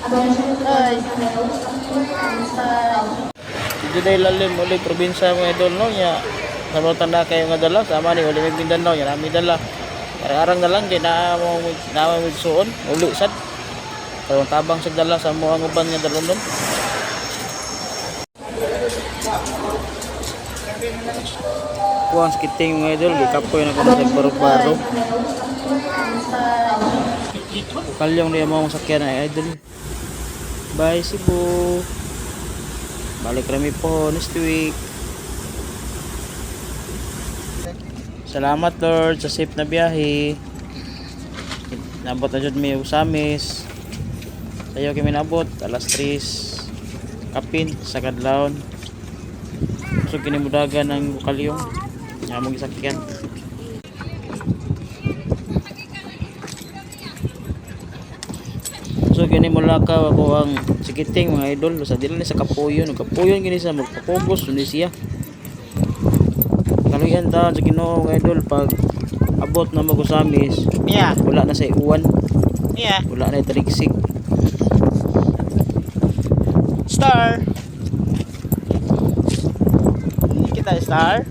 Ay. Dito dahil lalim ulit probinsya mga idol no nya. Sa mga tanda kayo nga dala sama ni uli may Mindanao yan nami dala. Arang na lang kay na mo suon uli sad. Kung tabang sa dala sa mga uban nga dalon doon. Kuang skiting mga idol gikapoy na ko sa baro-baro. Kalyong niya mo sakyan na idol. Bye Cebu. Balik kami po next week. Salamat Lord sa safe na biyahe. Nabot na jud mi Usamis. Sayo kami nabot alas 3 kapin sa kadlawon. So kinimudagan ng Kalyong. Nga mong isakyan. So gini mula ka ako ang sikiting mga idol sa dila ni sa Kapuyon gini sa magpapugos ni siya. Kaluyan ta sa Ginoo mga idol pag abot na Usamis. Yeah. Wala na sa iuwan. Yeah. Wala na taligsik. Star. Kita Star.